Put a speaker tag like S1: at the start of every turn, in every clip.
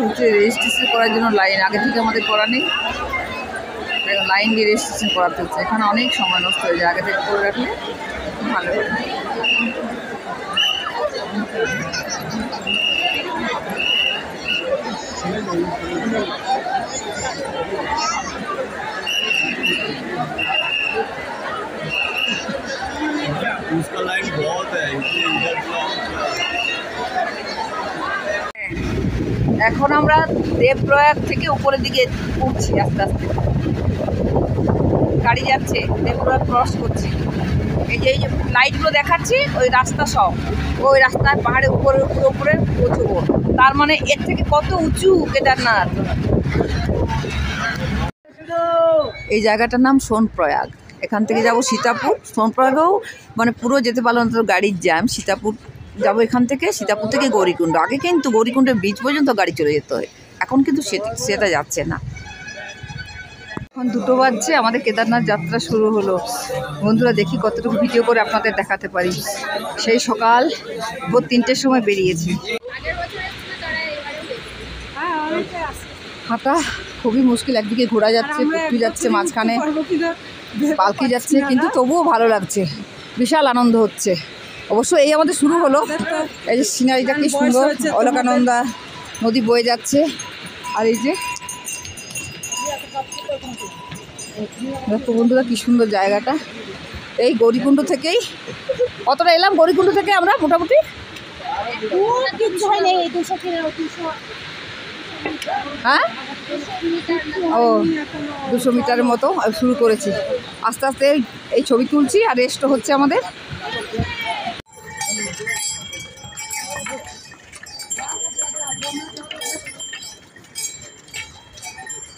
S1: হচ্ছে রেজিস্ট্রেশন করার জন্য লাইন, আগে থেকে আমাদের করা নেই, লাইন দিয়ে রেজিস্ট্রেশন করাতে হচ্ছে। এখানে অনেক সময় নষ্ট হয়ে যায়, আগে থেকে করে রাখলে ভালো হয়।
S2: उसका लाइन बहुत है इसलिए इधर
S1: এখন আমরা দেবপ্রয়াগ থেকে উপরের দিকে উঠছি আস্তে আস্তে, গাড়ি যাচ্ছে, দেবপ্রয়াগ ক্রস করছি। এই যে লাইটগুলো দেখাচ্ছি ওই রাস্তা, সব ওই রাস্তার পাহাড়ের উপরে উপরে উপরে পৌঁছবো। তার মানে এর থেকে কত উঁচু কেদারনাথ। এই জায়গাটার নাম সোনপ্রয়াগ। এখান থেকে যাব সীতাপুর। সোনপ্রয়াগেও মানে পুরো যেতে পারলো না, তো গাড়ির জ্যাম। সীতাপুর যাবো এখান থেকে, সীতাপুর থেকে গৌরীকুণ্ড। আগে কিন্তু গৌরীকুণ্ডের বীচ পর্যন্ত গাড়ি চলে যেতে হয়, এখন কিন্তু সেটা যাচ্ছে না। এখন 2টো বাজছে, আমাদের কেদারনাথ যাত্রা শুরু হলো। বন্ধুরা দেখি কতটুকু ভিডিও করে আপনাদের দেখাতে পারি। সেই সকাল ভোর 3টের সময় বেরিয়েছি। হাঁটা খুবই মুশকিল, একদিকে ঘোরা যাচ্ছে, পুকুরি যাচ্ছে, মাঝখানে পালকি যাচ্ছে, কিন্তু তবুও ভালো লাগছে, বিশাল আনন্দ হচ্ছে। অবশ্য এই আমাদের শুরু হলো। এই যে সিনারিটা কি সুন্দর, অলকানন্দা নদী বয়ে যাচ্ছে। আর এই যে দেখো বন্ধুরা কি সুন্দর জায়গাটা। এই গৌরীকুণ্ড থেকেই কতটা এলাম, গৌরীকুণ্ড থেকে আমরা মোটামুটি হ্যাঁ ও 200 মিটারের মতো শুরু করেছি। আস্তে আস্তে এই ছবি তুলছি আর রেস্টও হচ্ছে আমাদের।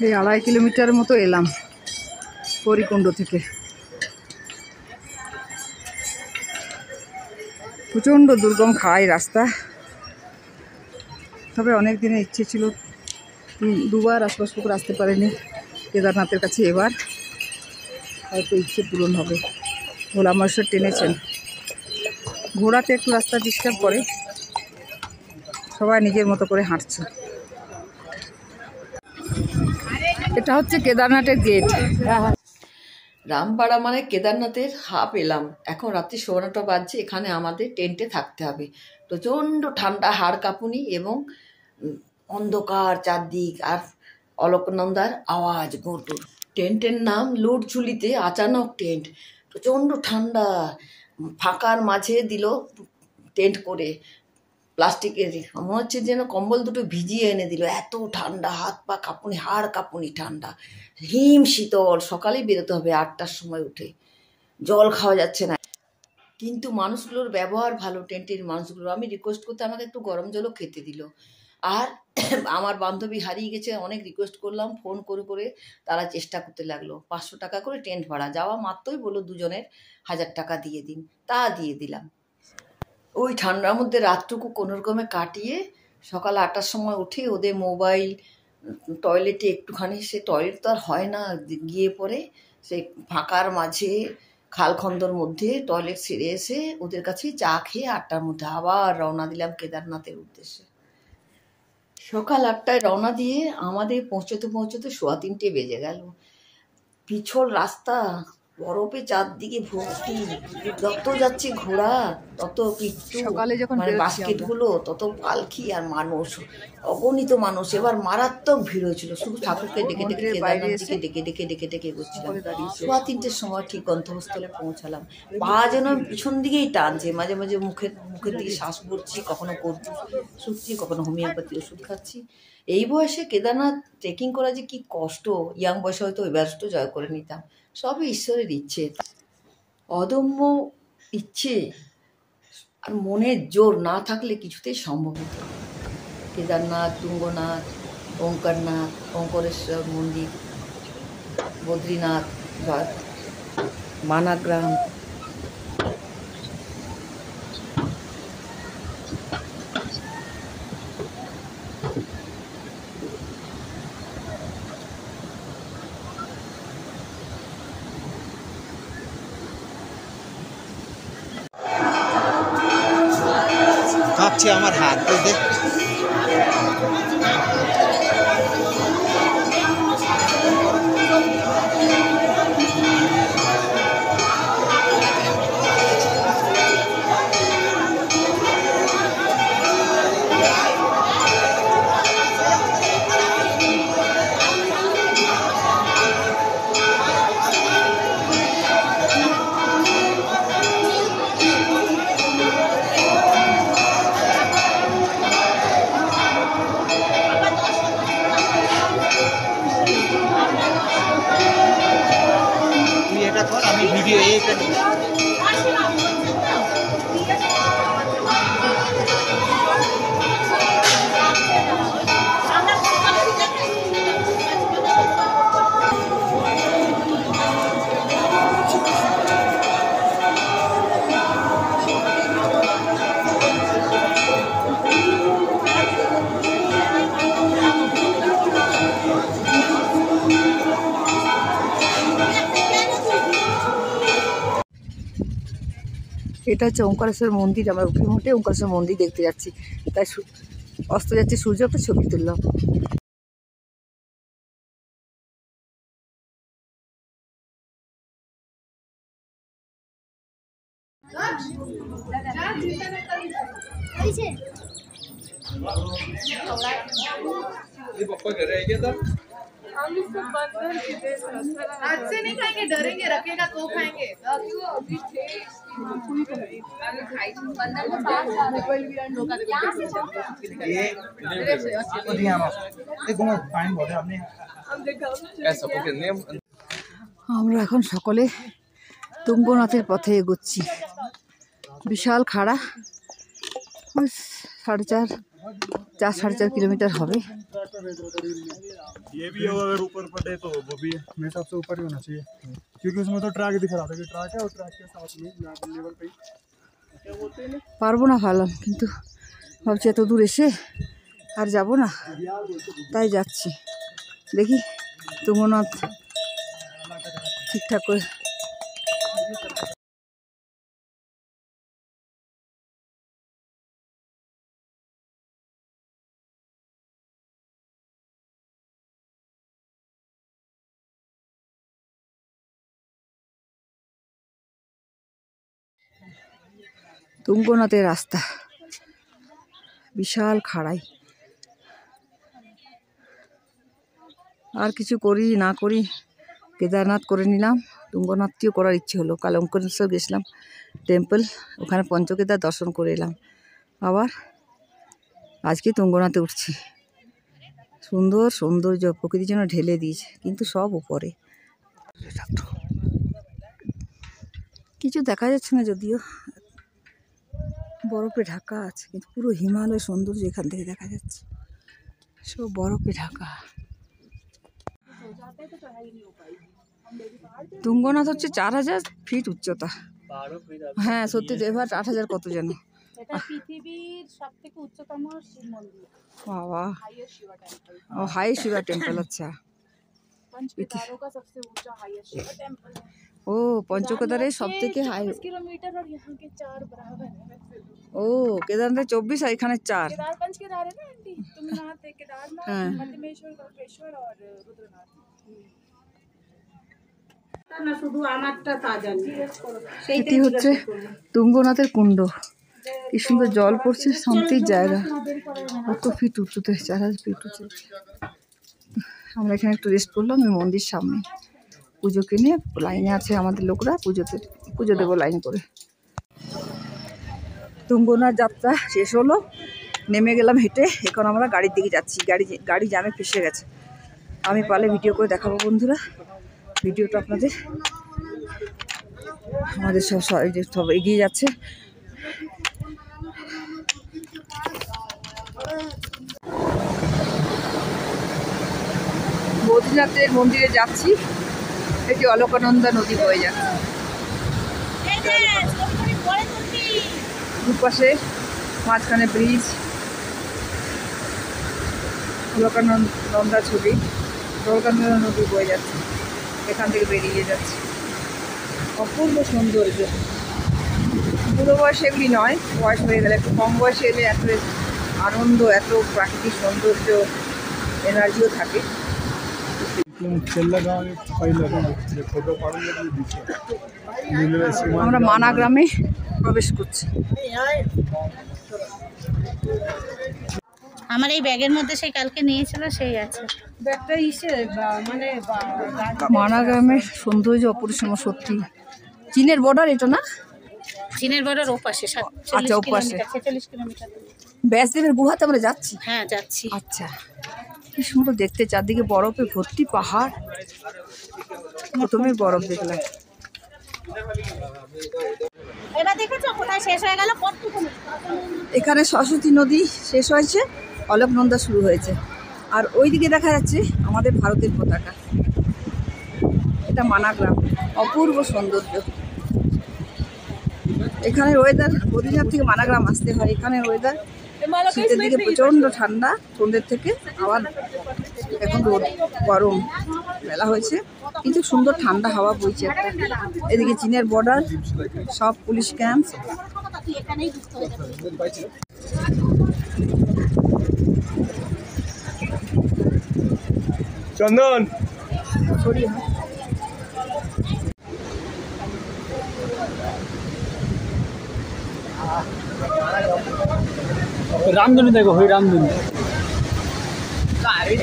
S1: এই 2.5 কিলোমিটারের মতো এলাম গৌরীকুণ্ড থেকে। প্রচণ্ড দুর্গম খাড়াই রাস্তা, তবে অনেক দিনের ইচ্ছে ছিল, 2বার আশপাশ পুকুর আসতে পারিনি কেদারনাথের কাছে। এবার হয়তো ইচ্ছে পূরণ হবে। ভোলা মহেশ্বর টেনেছেন। ঘোড়াতে একটু রাস্তা ডিস্টার্ব করে, সবাই নিজের মতো করে হাঁটছে। এটা হচ্ছে কেদারনাথের গেট। রামপাড়া মানে কেদারনাথের হাফ এলাম। এখন রাত্রি 9:15 বাজছে। এখানে আমাদের টেন্টে থাকতে হবে। প্রচণ্ড ঠান্ডা, হাড় কাঁপুনি এবং অন্ধকার চারদিক, আর অলকনন্দার আওয়াজ গোটুর। টেন্টের নাম লুটঝুলিতে আচানক টেন্ট। প্রচণ্ড ঠান্ডা, ফাঁকার মাঝে দিল টেন্ট করে প্লাস্টিকের। মনে হচ্ছে যেন কম্বল দুটো ভিজিয়ে এনে দিল, এত ঠান্ডা, হাত পা কাঁপুনি, হাড় কাঁপুনি ঠান্ডা, হিম শীতল। সকালেই বেরোতে হবে 8টার সময় উঠে, জল খাওয়া যাচ্ছে না। কিন্তু মানুষগুলোর ব্যবহার ভালো, টেন্টের মানুষগুলো। আমি রিকোয়েস্ট করতে আমাকে একটু গরম জলও খেতে দিল। আর আমার বান্ধবী হারিয়ে গেছে, অনেক রিকোয়েস্ট করলাম, ফোন করে করে তারা চেষ্টা করতে লাগলো। 500 টাকা করে টেন্ট ভাড়া, যাওয়া মাত্রই বললো 2জনের 1000 টাকা দিয়ে দিন। তা দিয়ে দিলাম। ওই ঠান্ডার মধ্যে রাতটুকু কোনোরকমে কাটিয়ে সকাল 8টার সময় উঠে ওদের মোবাইল, টয়লেটে একটুখানি, সে টয়লেট তো আর হয় না, গিয়ে পরে সেই ফাঁকার মাঝে খালখন্দর মধ্যে টয়লেট সেরে এসে ওদের কাছে চা খেয়ে 8টার মধ্যে আবার রওনা দিলাম কেদারনাথের উদ্দেশ্যে। সকাল 8টায় রওনা দিয়ে আমাদের পৌঁছতে পৌঁছতে 3:15 বেজে গেল। পিছল রাস্তা, বরফে চারদিকে ভর্তি, যত যাচ্ছে ঘোড়া তত পিচ্ছু, মানে বাস্কেট গুলো তত পালকি, আর মানুষ অগণিত মানুষ। এবার মারাত্মক ভিড় হয়েছিল, শুধু ঠাকুরকে ডেকে ডেকে কেদারনাথজিকে ডেকে ডেকে ডেকে ডেকে এগোচ্ছিলাম। 3:15 সময় ঠিক গন্তব্যস্থলে পৌঁছালাম। পা যেন পিছন দিকেই টানছে, মাঝে মাঝে মুখের দিকে শ্বাস পড়ছি, কখনো কর্পূর শুচ্ছি, কখনো হোমিওপ্যাথি ওষুধ খাচ্ছি। এই বয়সে কেদারনাথ ট্রেকিং করা যে কি কষ্ট, ইয়াং বয়সে হয়তো এভারেস্টও জয় করে নিতাম। সবই ঈশ্বরের ইচ্ছে, অদম্য ইচ্ছে আর মনের জোর না থাকলে কিছুতেই সম্ভব হতো। কেদারনাথ, তুঙ্গনাথ, ওঙ্কারনাথ, ওঙ্কারেশ্বর মন্দির, বদ্রীনাথ, মানাগ্রাম,
S3: কাঁপছে আমার হাত বুঝতে। আমি ভিডিও এইটা
S1: এটা হচ্ছে ওঙ্কারেশ্বর মন্দির। আমরা উঠে মুঠে ওঙ্কারেশ্বর মন্দির দেখতে যাচ্ছি, তাই অস্ত যাচ্ছে সূর্য, একটা ছবি তুললাম।
S4: आज से नहीं खाएंगे, डरेंगे, रखेगा तो खाएंगे।
S1: আমরা এখন সকলে তুঙ্গনাথের পথে এগোচ্ছি। বিশাল খাড়া, 4.5 किलोमीटर হবে।
S2: ये भी अगर ऊपर पड़े तो वो भी मेरे हिसाब से ऊपर ही होना चाहिए, क्योंकि उसमें तो ट्रैक दिख रहा था कि ट्रैक है और ट्रैक के साथ में लेवल पे
S1: পারবো না ভাবলাম, কিন্তু ভাবছি এত দূর এসে আর যাব না, তাই যাচ্ছি। দেখি তুঙ্গনাথ ঠিকঠাক করে। তুঙ্গনাথের রাস্তা বিশাল খাড়াই। আর কিছু করি না করি কেদারনাথ করে নিলাম, তুঙ্গনাথটিও করার ইচ্ছে হলো। কাল ওঙ্কারেশ্বর গেছিলাম টেম্পল, ওখানে পঞ্চকেদার দর্শন করে এলাম। আবার আজকে তুঙ্গনাথে উঠছি। সুন্দর সৌন্দর্য প্রকৃতির জন্য ঢেলে দিয়েছে, কিন্তু সব উপরে, কিছু দেখা যাচ্ছে না, যদিও বরফে ঢাকা আছে, কিন্তু পুরো হিমালয় সৌন্দর্য এখান থেকে দেখা যাচ্ছে, সব বরফে ঢাকা। তুঙ্গনাথ হচ্ছে 4000 ফিট উচ্চতা। হ্যাঁ সত্যি তো, এবার 8000 কত যেন।
S4: এটা পৃথিবীর সবথেকে উচ্চতম শিব মন্দির।
S1: বাবা, ও হাই শিবা টেম্পল। अच्छा,
S4: पंचकेदारों का सबसे ऊंचा हाईएस्ट शिवा टेंपल है।
S1: ও পঞ্চকেদারের সব থেকে হাই।
S4: 24 किलोमीटर और यहाँ के 4 बराबर है।
S1: ও কেদারনাথে 24 আর এখানে 4।
S4: केदार पंचकेदार है ना आंटी, तुंगनाथ है, केदारनाथ,
S1: हाँ।
S4: मध्यमेश्वर, गौरेश्वर और रुद्रनाथ। ना শুধু আমারটা তা জানি।
S1: এটি হচ্ছে তুঙ্গনাথের কুণ্ড। কি সুন্দর জল পড়ছে, শান্তির জায়গা। কত ফিট উঁচুতে, 4000 ফিট উঁচু। আমরা এখানে একটু রেস্ট করলাম এই মন্দির সামনে। পুজো কিনে লাইনে আছে আমাদের লোকরা, পুজো দেবো লাইন করে। তুঙ্গনাথ যাত্রা শেষ হলো, নেমে গেলাম হেঁটে। এখন আমরা গাড়ির দিকে যাচ্ছি। গাড়ি জ্যামে ফেসে গেছে। আমি পারলে ভিডিও করে দেখাবো বন্ধুরা, ভিডিওটা আপনাদের। আমাদের সব এগিয়ে যাচ্ছে। বদ্রীনাথের মন্দিরে যাচ্ছি, এটি অলকানন্দা নদী বয়ে যাচ্ছে। দুপাশে মাঝখানে ব্রিজ, অলকানন্দা ছবি, অলকানন্দা নদী বয়ে যাচ্ছে, এখান থেকে বেরিয়ে যাচ্ছে। অপূর্ব সৌন্দর্য।
S5: বুড়ো বয়সে এগুলি নয়, বয়স হয়ে গেলে একটু কম বয়সে এলে এত আনন্দ, এত প্রাকৃতিক সৌন্দর্য, এনার্জিও থাকে। আমরা মানা গ্রামে প্রবেশ করছি।
S6: আমার এই ব্যাগের মধ্যে সেই কালকে নিয়েছিল সেই আছে।
S5: ব্যাগটা মানে মানা গ্রামের সৌন্দর্য অপরিসীম সত্যি। চীনের বর্ডার এটা না?
S6: চীনের বর্ডার ওপাশে।
S5: আচ্ছা, ওপাশে
S6: 46 কিলোমিটার।
S5: ব্যাসদেবের গুহাতে আমরা যাচ্ছি।
S6: হ্যাঁ যাচ্ছি।
S5: আচ্ছা, কি সুন্দর দেখতে, চারদিকে বরফে ভর্তি পাহাড়। প্রথমে বরফ দেখলাম।
S6: এবার দেখেছো কোথায় শেষ হয়ে গেল?
S5: এখানে সরস্বতী নদী শেষ হয়েছে, অলকনন্দা শুরু হয়েছে, আর ওইদিকে দেখা যাচ্ছে আমাদের ভারতের পতাকা। এটা মানা গ্রাম, অপূর্ব সৌন্দর্য। এখানের ওয়েদার, বদ্রীনাথ থেকে মানা গ্রাম আসতে হয়। এখানের ওয়েদার শীতের দিকে প্রচণ্ড ঠান্ডা, সন্ধ্যের থেকে আবার এখন রোদ, গরম বেলা হয়েছে, কিন্তু সুন্দর ঠান্ডা হাওয়া বইছে একটা। এদিকে চীনের বর্ডার, সব পুলিশ ক্যাম্প।
S2: চন্দন রামধনু দেখো, হই রামধনু।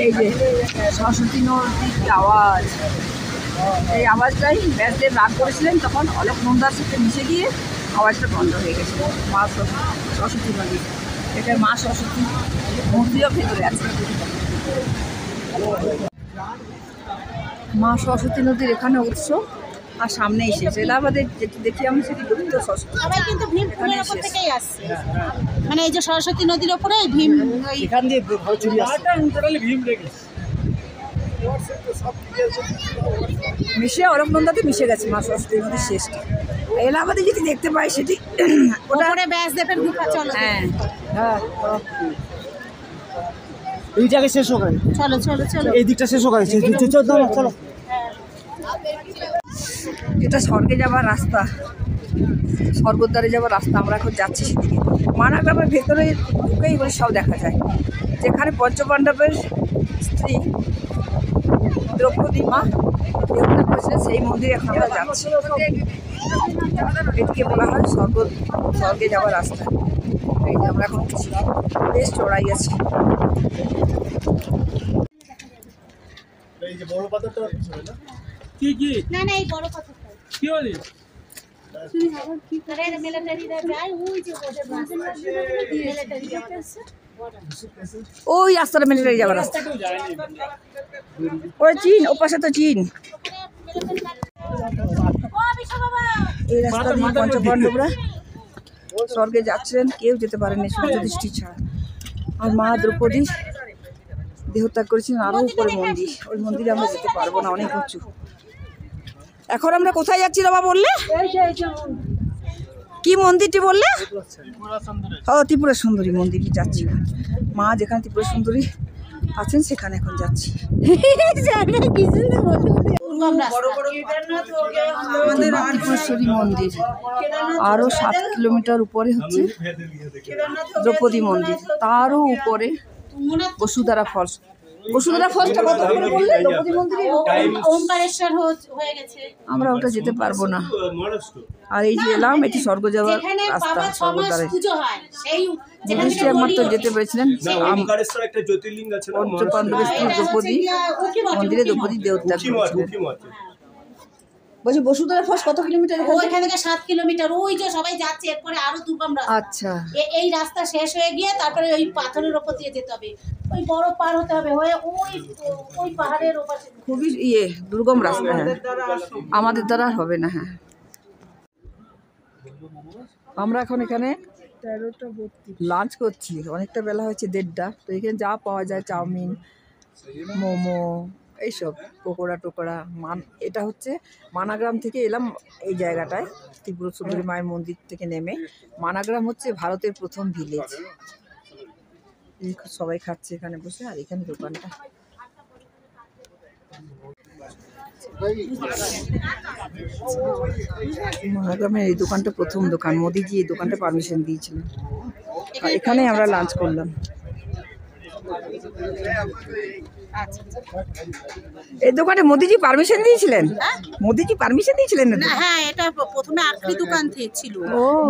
S5: এই যে সরস্বতী নদীর আওয়াজ, এই আওয়াজটাই ব্যাসদেব রাগ করেছিলেন, তখন অলকনন্দার সাথে মিশে গিয়ে আওয়াজটা বন্ধ হয়ে গেছিল। মা সরস্বতী নদী, এটা মা সরস্বতী মূর্তিও ভেতরে আছে। মা সরস্বতী নদীর এখানে উৎস, আর সামনেই শেষ। এলাহাবাদের যেটি দেখি আমি সেটি গুপ্ত সরস্বতী।
S6: সবাই কিন্তু ভীম ফুলের ওপর থেকেই আসছে, মানে এই যে সরস্বতী নদীর ওপরে ভীম
S2: এখান দিয়ে চুরি আসছে।
S5: মিশে অলকনন্দাতে মিশে গেছে মা সরস্বতী নদীর শেষটা। এলাহাবাদে যেটি দেখতে পাই সেটি ওটা
S6: ওপরে ব্যাসদেবের গুহা। চলো
S5: হ্যাঁ,
S3: এইটাকে শেষ হোক,
S6: চলো চলো চলো,
S3: এই দিকটা শেষ হোক। চলো।
S5: এটা স্বর্গে যাওয়ার রাস্তা, স্বর্গদ্বারে যাওয়ার রাস্তা। আমরা এখন যাচ্ছি সেদিকে। মানা গ্রামের ভেতরে ঢুকেই বলে সব দেখা যায়। যেখানে পঞ্চপাণ্ডবের স্ত্রী দ্রৌপদী মা দেহত্যাগ করেছিলেন, সেই মন্দিরে এখন আমরা যাচ্ছি। এটিকে বলা হয় স্বর্গে যাওয়ার রাস্তা। এই যে আমরা এখন বেশ চড়াই আছি।
S2: এই যে বড় পাথরটা
S6: না না এই বড় কথা
S2: কি হলি?
S6: মিলিটারিরা যায় ওই যে ওদের মিলিটারি যাচ্ছে।
S5: ওই রাস্তাটা মিলিটারি যাওয়ার রাস্তা, ওই চীন, ও পাশে তো চীন। এই রাস্তা দিয়ে পঞ্চপাণ্ডবরা স্বর্গে যাচ্ছিলেন, কেউ যেতে পারেনি সূর্য দৃষ্টি ছাড়া। আর মা দ্রৌপদী দেহত্যাগ করেছিলেন আরও উপরে মন্দির, ওই মন্দিরে আমরা যেতে পারবো না, অনেক উঁচু। এখন আমরা কোথায় যাচ্ছি বাবা বললে? কি মন্দিরটি বললে? ও ত্রিপুরা সুন্দরী মন্দিরটি যাচ্ছি। মা যেখানে ত্রিপুরা সুন্দরী আছেন সেখানে এখন যাচ্ছি। আমাদের ত্রিপুরেশ্বরী মন্দির, আরও 7 কিলোমিটার উপরে হচ্ছে দ্রৌপদী মন্দির, তারও উপরে বসুধারা ফলস। বসুধারা ফলসটা কত করে বললে? দ্রৌপদী মন্দিরে
S6: ওমকারেশ্বর হয়ে গেছে,
S5: আমরা ওটা যেতে পারবো না। আর এই যে এলাম, এটি স্বর্গ যাওয়ার রাস্তা, স্বর্গদ্বারে। যুধিষ্ঠির একমাত্র যেতে পেরেছিলেন। পঞ্চপাণ্ডবের স্ত্রী দ্রৌপদী মন্দিরে দ্রৌপদী দেহত্যাগ করেছিলেন। বলছি বসুধারা ফলস কত কিলোমিটার?
S6: ওইখান থেকে 7 কিলোমিটার। ওই যে সবাই যাচ্ছে, এরপরে আরো দুর্গম রাস্তা।
S5: আচ্ছা,
S6: এই রাস্তা শেষ হয়ে গিয়ে তারপরে ওই পাথরের ওপর দিয়ে যেতে হবে, ওই বড় পার হতে হবে, হয়ে ওই পাহাড়ের ওপাশে।
S5: খুবই দুর্গম রাস্তা। হ্যাঁ, আমাদের দ্বারা হবে না। হ্যাঁ, আমরা এখন এখানে লাঞ্চ করছি। অনেকটা বেলা হয়েছে, 1:30টা। তো এখানে যা পাওয়া যায়, চাউমিন, মোমো, এইসব পকোড়া টোকোড়া। এটা হচ্ছে মানাগ্রাম থেকে এলাম এই জায়গাটায়, ত্রিপুরা সুন্দরী মায়ের মন্দির থেকে নেমে। মানাগ্রাম হচ্ছে ভারতের প্রথম ভিলেজ। সবাই খাচ্ছে এখানে বসে, আর এখানে দোকানটা। মহাগ্রামের এই দোকানটা প্রথম দোকান, মোদিজি এই দোকানটা পারমিশন দিয়েছিলেন, আর এখানেই আমরা লাঞ্চ করলাম। এই দোকানে মোদিজি পারমিশন দিয়েছিলেন? মোদিজি পারমিশন দিয়েছিলেন না?
S6: হ্যাঁ, এটা প্রথমে আখরি দোকান ছিল,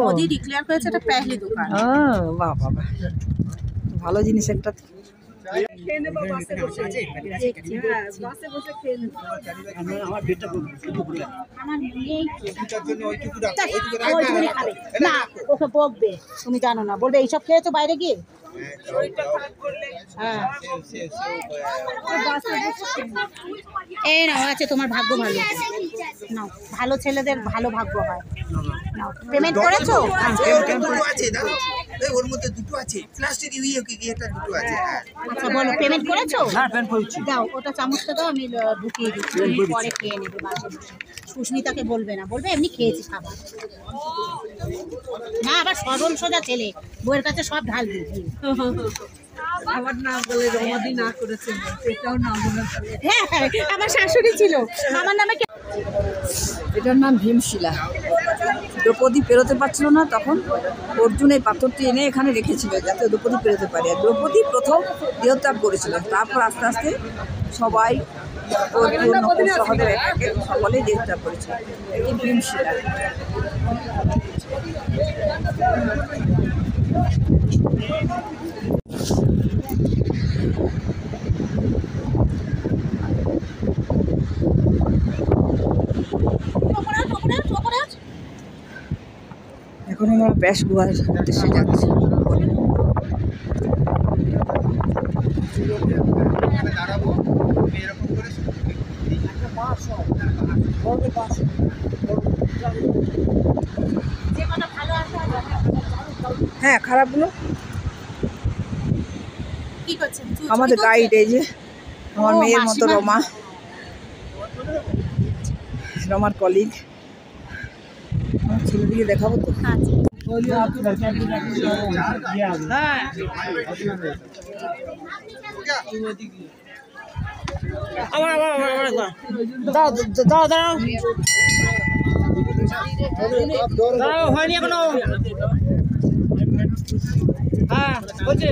S6: মোদি ডিক্লেয়ার করেছে এটা পেহলি দোকান।
S5: বাহ বাহ, ভালো জিনিস একটা।
S6: না, ওকে বকবে, তুমি জানো না, বলবে এইসব খেয়েছো বাইরে গিয়ে। হ্যাঁ, এই নাও আছে, তোমার ভাগ্য ভালো। নাও, ভালো ছেলেদের ভালো ভাগ্য হয়। নাও, পেমেন্ট করেছো?
S7: ওর মধ্যে দুটো আছে, প্লাস্টিক এটা দুটো আছে।
S6: আচ্ছা বলো, পেমেন্ট করেছো? দাও, ওটা চামচটা দাও, আমি ঢুকিয়ে দিচ্ছি, তুমি পরে খেয়ে নেবে বাসে বসে। সুস্মিতাকে বলবে না, বলবে এমনি খেয়েছি খাবার। না, আবার সরল সোজা ছেলে, বউয়ের কাছে সব ঢাল দিই।
S5: আমার নাম বলে রমাদি না করেছে, এটাও নাম বলে।
S6: হ্যাঁ, আমার শাশুড়ি ছিল, আমার নামে।
S5: এটার নাম ভীমশিলা। দ্রৌপদী পেরোতে পারছিল না, তখন অর্জুন এই পাথরটি এনে এখানে রেখেছিল যাতে দ্রৌপদী পেরোতে পারে। আর দ্রৌপদী প্রথম দেহত্যাগ করেছিল, তারপর আস্তে আস্তে সবাই সকলেই দেহত্যাগ করেছিল। এটি ভীমশিলা। এখন আমরা ব্যাস গুহার উদ্দেশ্যে যাচ্ছি। হ্যাঁ, খারাপগুলো
S6: কি করছেন?
S5: আমাদের গাইড, এই যে আমার মেয়ের মতো রমা, রমার কলিগ। আমার ছেলেদিকে দেখাবো তো।
S3: দাঁড়াও, হয়নি এখনো। হ্যাঁ, বলছি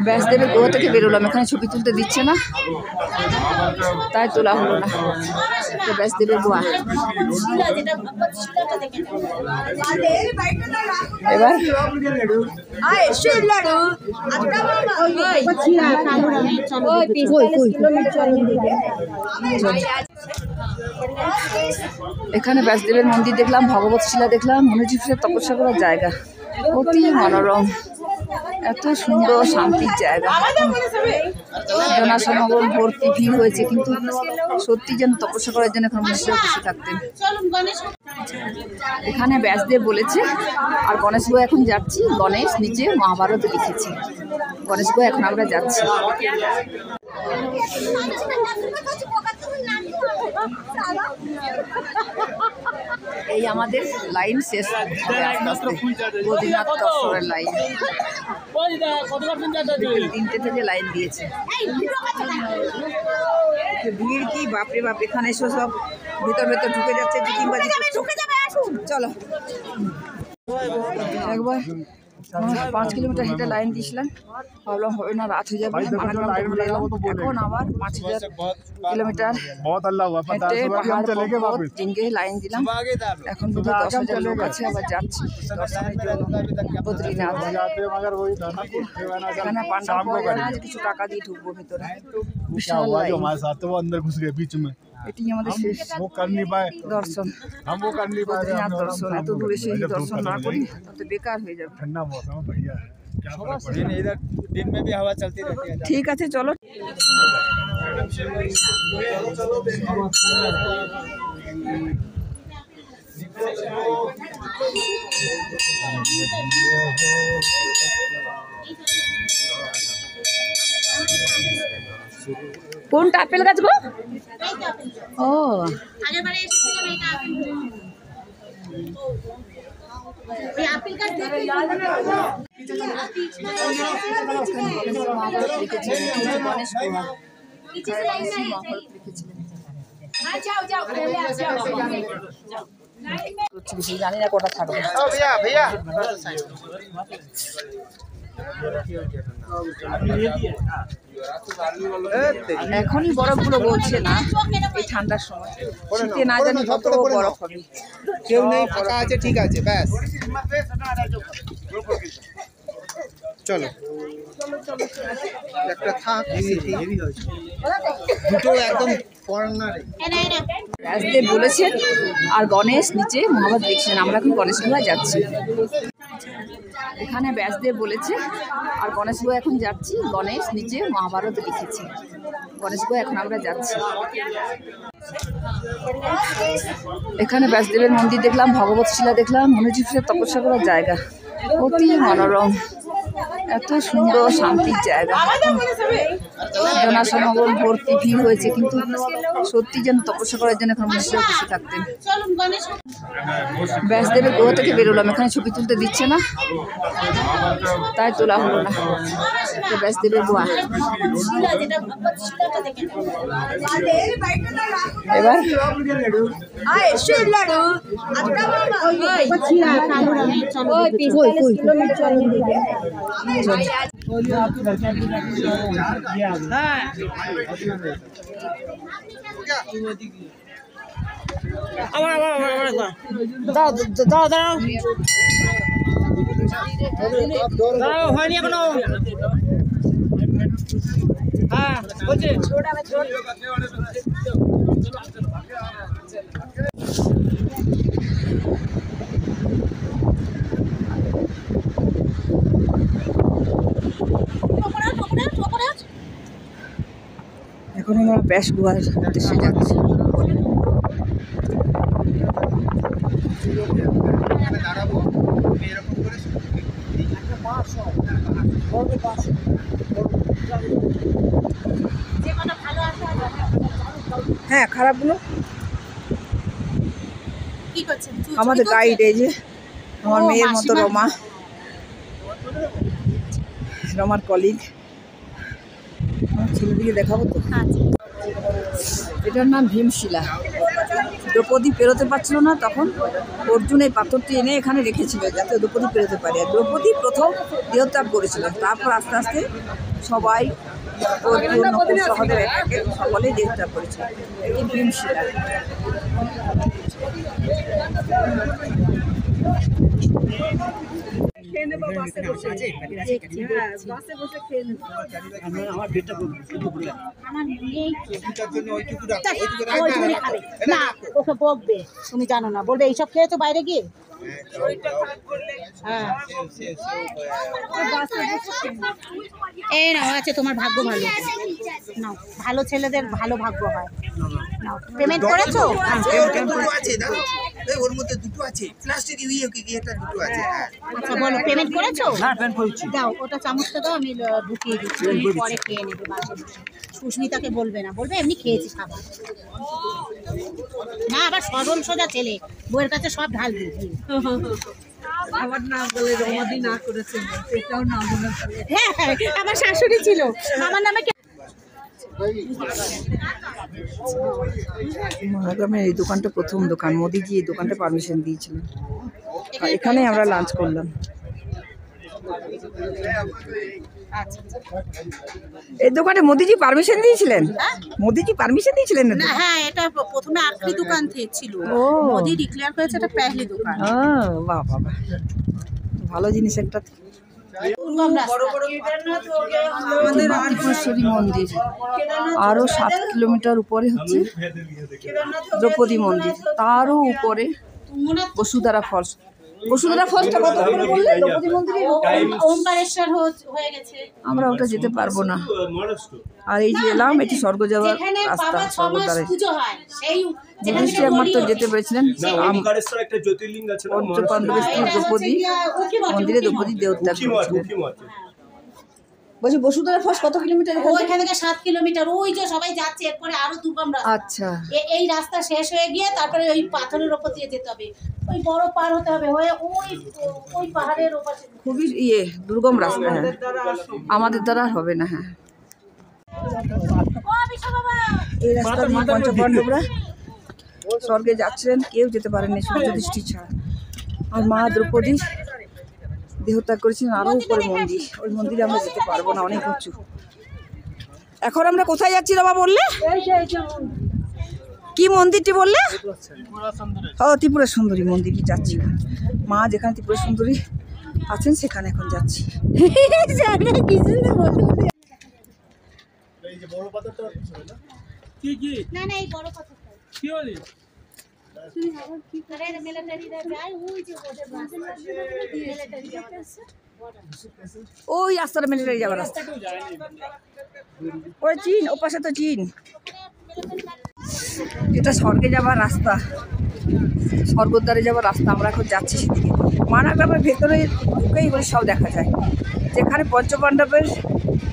S5: ব্যাসদেবের গুহা থেকে বেরোলাম, এখানে ছবি তুলতে দিচ্ছে না, তাই তোলা হলো না। ব্যাসদেবের গুহা। এবার এখানে ব্যাসদেবের মন্দির দেখলাম, ভগবত শিলা দেখলাম, মনোজিবের তপস্যা করার জায়গা, অতি মনোরম, এত সুন্দর শান্তির জায়গা। জনসমাগম ভর্তি, ভিড় হয়েছে, কিন্তু সত্যি যেন তপস্যা করার জন্য এখন মনুষ্যরা বসে থাকতেন। এখানে ব্যাসদেব বলেছে। আর গণেশ গুহা এখন যাচ্ছি। গণেশ নিচে মহাভারত লিখেছে। গণেশ গুহা এখন আমরা যাচ্ছি। এই আমাদের লাইন শেষ, বদ্রীনাথ দর্শনের লাইন। 3টে থেকে লাইন দিয়েছে। ভিড় কি বাপরে বাপ! এখানে এসে সব ভেতর ভেতর ঢুকে যাচ্ছে, জিকিংবাজি করছে। চলো একবার 5 কিলোমিটার হেঁটে লাইন দিয়েছিলাম, ভাবলাম হবে না, রাত হয়ে যাবে। এখন আবার 5000 কিলোমিটার হেঁটে পাহাড় ডিঙ্গে লাইন দিলাম। এখন বুঝে 10,000 লোক আছে, আবার যাচ্ছি দর্শনের জন্য বদ্রীনাথ। এখানে পান্ডা পাওয়া যায় না, কিছু টাকা দিয়ে ঢুকবো ভেতরে। বিশাল লাইন। এটি আমাদের শেষ দর্শন, বদ্রীনাথ দর্শন। এত দূরে এসে দর্শন না করি তাতে বেকার হয়ে যাবে।
S7: दिन में भी हवा चलती रहती है।
S5: ঠিক আছে, চলো। কোনটা আপেল গাছ গো? ও,
S6: এই আপেল গাছ দেখে
S5: জানি না কটা থাকবে।
S7: ओ भैया भैया
S5: এখনই বরফগুলো বলছে না, এই ঠান্ডার সময় শীতে না জানি কত বরফ হবে।
S7: কেউ নেই, ফাঁকা আছে, ঠিক আছে, ব্যাস চলো একটা থাক, দুটো একদম কর্নারে।
S5: ব্যাসদেব বলেছেন আর গণেশ নিচে মহাভারত লিখছেন। আমরা এখন গণেশ গুহায় যাচ্ছি। এখানে ব্যাসদেব বলেছে আর গণেশ গুহা এখন যাচ্ছি। গণেশ নিচে মহাভারত লিখেছে। গণেশ গুহা এখন আমরা যাচ্ছি। এখানে ব্যাসদেবের মন্দির দেখলাম, ভগবত শিলা দেখলাম, মনোযোগ তপস্যা করার জায়গা অতি মনোরম, এত সুন্দর শান্তির জায়গা। জনসমাগম ভর্তি ভিড় হয়েছে, কিন্তু সত্যি যেন তপস্যা করার জন্য এখন মনীষীরা বসে থাকতেন। ব্যাসদেবের গুহা থেকে বেরোলাম, এখানে ছবি তুলতে দিচ্ছে না, তাই তোলা হলো না। তো ব্যাসদেবের গুহা এবার
S3: দাঁড়াও, হয়নি এখনো। হ্যাঁ বলছি
S5: এখন আমরা ব্যাস গুহার উদ্দেশ্যে যাচ্ছি।
S7: দাঁড়াবো এরকম করে
S5: হ্যাঁ, খারাপগুলো
S6: কি করছেন?
S5: আমাদের গাইড, এই যে আমার মেয়ের মতো রমা, রমার কলিগ। আমার ছেলেদিকে দেখাবো তো। এটার নাম ভীমশিলা। দ্রৌপদী পেরোতে পারছিল না, তখন অর্জুন এই পাথরটি এনে এখানে রেখেছিল যাতে দ্রৌপদী পেরোতে পারে। আর দ্রৌপদী প্রথম দেহত্যাগ করেছিল, তারপর আস্তে আস্তে সবাই অর্জুন নকুল সহদেব সকলেই দেহত্যাগ করেছিল। এটি ভীমশিলা।
S6: না, ওকে বকবে, তুমি জানো না, বলবে এইসব খেয়েছো বাইরে গিয়ে। এই নাও, আছে তোমার ভাগ্য ভালো। নাও, ভালো ছেলেদের ভালো ভাগ্য হয়। নাও, পেমেন্ট করেছো?
S7: দুটো আছে দাদা, ওর মধ্যে দুটো আছে, প্লাস্টিক এটা দুটো আছে।
S6: আচ্ছা বলো, পেমেন্ট করেছো?
S3: হ্যাঁ পেমেন্ট করছি।
S6: দাও, ওটা চামচটা দাও, আমি ঢুকিয়ে দিচ্ছি, পরে খেয়ে নেবে বাসে বসে। সুস্মিতাকে বলবে না, বলবে এমনি খেয়েছি খাবার। না, আবার সরল সোজা ছেলে, বউয়ের কাছে সব ঢাল দিবি।
S5: আমার নাম বলে রমাদি না করেছে, এটাও নাম বলে।
S6: হ্যাঁ, আমার শাশুড়ি ছিল, আমার নামে
S5: মহাগ্রামের এই দোকানটা প্রথম দোকান। মোদিজি এই দোকানটা পারমিশন দিয়েছিলেন। এখানেই আমরা লাঞ্চ করলাম। এই দোকানে মোদিজি পারমিশন দিয়েছিলেন? মোদিজি পারমিশন দিয়েছিলেন না?
S6: হ্যাঁ, এটা প্রথমে আখরি দোকান ছিল, মোদি ডিক্লেয়ার করেছে এটা পেহলি দোকান।
S5: বাহ বাহ, ভালো জিনিস একটা। আমাদের মাতৃকেশ্বরী মন্দির, আরো 7 কিলোমিটার উপরে হচ্ছে দ্রৌপদী মন্দির, তারও উপরে বসুধারা ফলস। বসুধারা ফলসটা কত করে বললে? দ্রৌপদী মন্দিরে
S6: ওমকারেশ্বর হয়ে গেছে,
S5: আমরা ওটা যেতে পারবো না। আর এই যে এলাম, এটি স্বর্গ যাওয়ার রাস্তা, স্বর্গদ্বারে। যুধিষ্ঠির একমাত্র যেতে পেরেছিলেন। পঞ্চপাণ্ডবের স্ত্রী দ্রৌপদী মন্দিরে দ্রৌপদী দেহত্যাগ করেছিলেন। বলছি বসুন্ধরা ফলস কত কিলোমিটার এখান থেকে?
S6: ওইখান থেকে 7 কিলোমিটার, ওই যে সবাই যাচ্ছে, এরপরে আরো দুর্গম রাস্তা।
S5: আচ্ছা,
S6: এই রাস্তা শেষ হয়ে গিয়ে তারপরে ওই পাথরের ওপর দিয়ে যেতে হবে, ওই বড় পার হতে হবে, হয়ে ওই পাহাড়ের ওপর।
S5: খুবই দুর্গম রাস্তা। হ্যাঁ, আমাদের দ্বারা হবে না। হ্যাঁ, এই রাস্তা দিয়ে পঞ্চপাণ্ডবরা স্বর্গে যাচ্ছিলেন, কেউ যেতে পারেনি সূর্যদৃষ্টি ছাড়া। আর মা দ্রৌপদী দেহত্যাগ করেছিলেন আরো উপরে মন্দির, ওই মন্দিরে আমরা যেতে পারবো না, অনেক উঁচু। এখন আমরা কোথায় যাচ্ছি বাবা বললে? কি মন্দিরটি বললে? ও, ত্রিপুরা সুন্দরী মন্দিরটি যাচ্ছি। মা যেখানে ত্রিপুরা সুন্দরী আছেন সেখানে এখন যাচ্ছি।
S6: না না, এই বড় পাথরটা
S3: কি বলি?
S6: আরে মিলিটারিরা যায়, ওই যে ওদের মিলিটারি যাচ্ছে,
S5: ওই রাস্তাটা মিলিটারি যাওয়ার রাস্তা। ওই চীন, ও পাশে তো চীন। এটা স্বর্গে যাওয়ার রাস্তা, স্বর্গদ্বারে যাওয়ার রাস্তা। আমরা এখন যাচ্ছি সেদিকে। মানা গ্রামের ভেতরে ঢুকেই বলে সব দেখা যায়। যেখানে পঞ্চপাণ্ডবের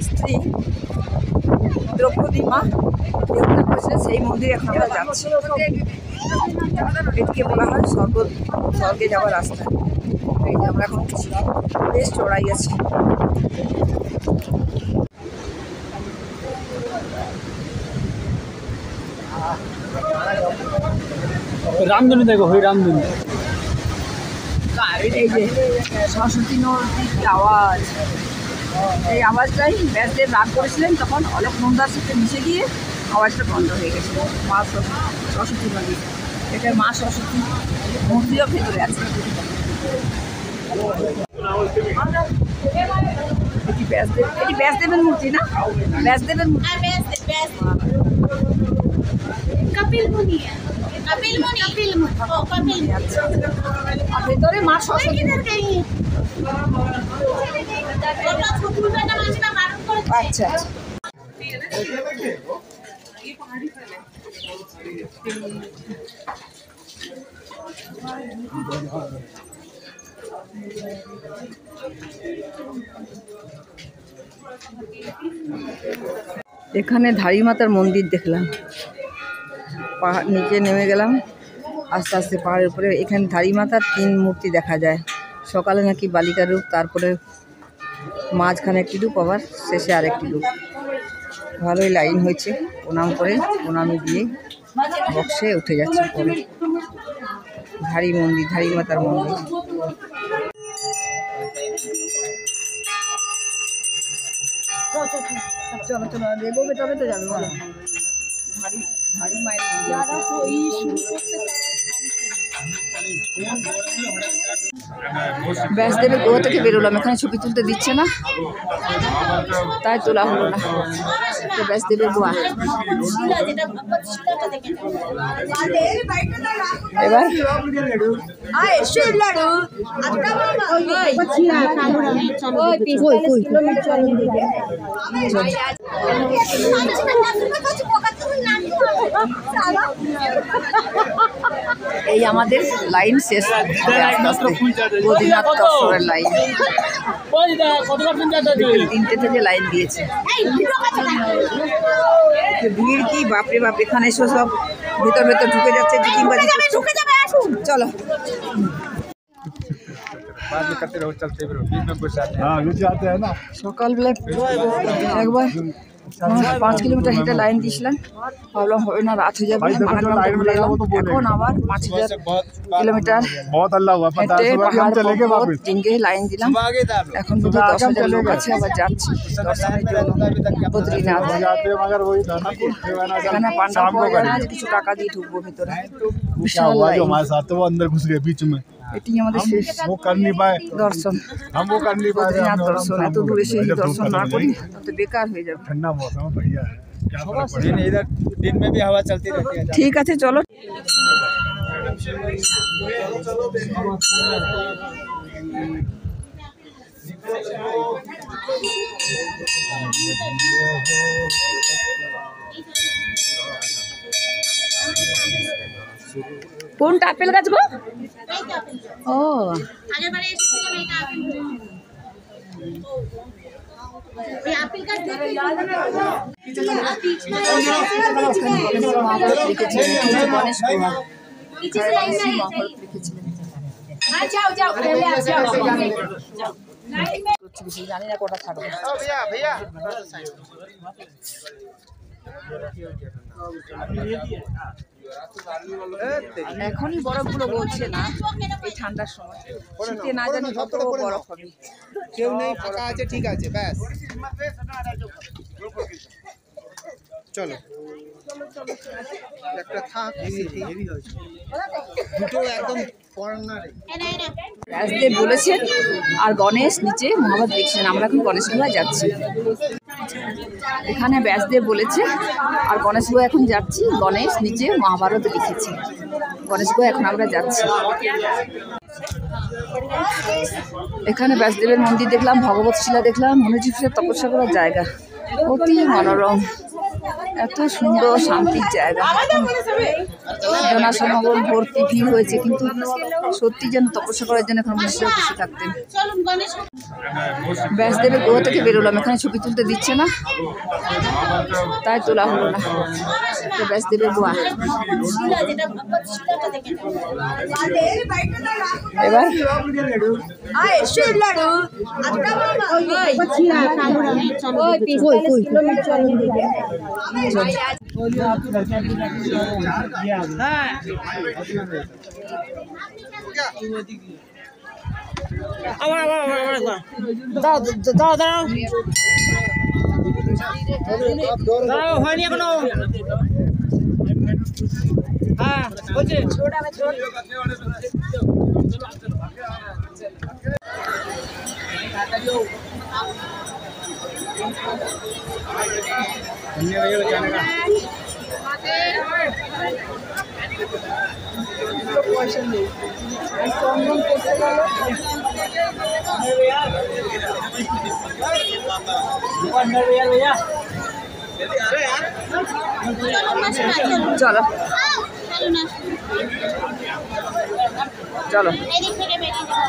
S5: স্ত্রী দ্রৌপদী মা দেহত্যাগ করেছিলেন সেই মন্দিরে এখন আমরা যাচ্ছি। এটিকে বলা হয় স্বর্গে যাওয়ার রাস্তা। এই যে আমরা এখন বেশ চড়াই আছি।
S3: রামধনু দেখো, ওই রামধনু।
S5: এই যে সরস্বতী নদীর কি আওয়াজ, এই আওয়াজটাই ব্যাসদেব রাগ করেছিলেন, তখন অলোক নন্দার সাথে মিশে গিয়ে আওয়াজটা বন্ধ হয়ে গেছিল। মা সরস্বতী নদী, এটা মা সরস্বতী মূর্তিও ভেতরে আছে। এটি ব্যাসদেবের মূর্তি না? ব্যাসদেবের মূর্তি।
S6: কপিল মুনি, কপিল মুনি, কপিল মুনি, ও কপিল মুনি।
S5: আচ্ছা, আর ভেতরে মা সরস্বতী। আচ্ছা, এখানে ধারী মাতার মন্দির দেখলাম। পাহাড় নিচে নেমে গেলাম আস্তে আস্তে পাহাড়ের উপরে। এখানে ধারী মাতার 3 মূর্তি দেখা যায়। সকালে নাকি বালিকা রূপ, তারপরে মাঝখানে একটি রূপ, আবার শেষে আরেকটি রূপ। ভালোই লাইন হয়েছে, প্রণাম করে প্রণামী দিয়ে বক্সে উঠে যাচ্ছে পরে। ধারী মন্দির, ধারী মাতার মন্দির। চলো চলো, এগোবে তবে তো যাবে। বলো, ধারী মায়ের ব্যাসদেবের গুহা থেকে বেরোলাম। এখানে ছবি তুলতে দিচ্ছে না, তাই তোলা হলো না। ব্যাসদেবের গুহা। এবার এই আমাদের লাইন শেষ, বদ্রীনাথ দর্শনের লাইন। 3টে থেকে লাইন দিয়েছে। ভিড় কি বাপরে বাপ! এখানে এসে সব ভেতর ভেতর ঢুকে যাচ্ছে, চিটিংবাজি করছে। চলো সকালবেলা একবার 5 কিলোমিটার হেঁটে লাইন দিয়েছিলাম, ভাবলাম হবে না, রাত হয়ে যাবে। এখন আবার 5000 কিলোমিটার হেঁটে পাহাড় ডিঙ্গে লাইন দিলাম। এখন বুঝে 10,000 লোক আছে, আবার যাচ্ছি দর্শনের জন্য বদ্রীনাথ। এখানে পান্ডা পাওয়া যায় না, কিছু টাকা দিয়ে ঢুকবো ভেতরে। বিশাল লাইন। এটি আমাদের শেষ দর্শন, বদ্রীনাথ দর্শন। এত দূরে এসে দর্শন না করি তো বেকার হয়ে যাবে।
S3: दिन में भी हवा चलती रहती है।
S5: ঠিক আছে, চলো। কোনটা আপেল গাছ গো? ও,
S6: আগেরবারে এসেছিলাম, এটা আপেল। এই আপেল গাছ দেখে
S5: মহাভারত লিখেছিলেন, গণেশ গুহা মহাভারত লিখেছিলেন। জানি না কটা থাকবে। এখনই বরফগুলো বলছে না, এই ঠান্ডার সময় শীতে না জানি কত বরফ হবে।
S7: কেউ নেই, ফাঁকা আছে, ঠিক আছে, ব্যাস চলো। একটা থাক, দুটো একদম কর্নারে।
S5: ব্যাসদেব বলেছেন আর গণেশ নিচে মহাভারত লিখছেন। আমরা এখন গণেশ গুহায় যাচ্ছি। এখানে ব্যাসদেব বলেছে আর গণেশ গুহায় এখন যাচ্ছি। গণেশ নিচে মহাভারত লিখেছে। গণেশ গুহায় এখন আমরা যাচ্ছি। এখানে ব্যাসদেবের মন্দির দেখলাম, ভগবত শিলা দেখলাম, মনোজিবের তপস্যা করার জায়গা অতি মনোরম, এত সুন্দর শান্তির জায়গা। জনসমাগম ভর্তি ভিড় হয়েছে, কিন্তু সত্যি যেন তপস্যা করার জন্য এখন মনীষীরা বসে থাকতেন। ব্যাসদেবের গুহা থেকে বেরোলাম, এখানে ছবি তুলতে দিচ্ছে না, তাই তোলা হলো না। ব্যাসদেবের গুহা এবার
S3: হয়নি এখনো। হ্যাঁ বলছি
S5: পয়সা নেই, চন্দন করতে গেল চলো চলো।
S6: এদিক থেকে বেরিয়ে যাবো।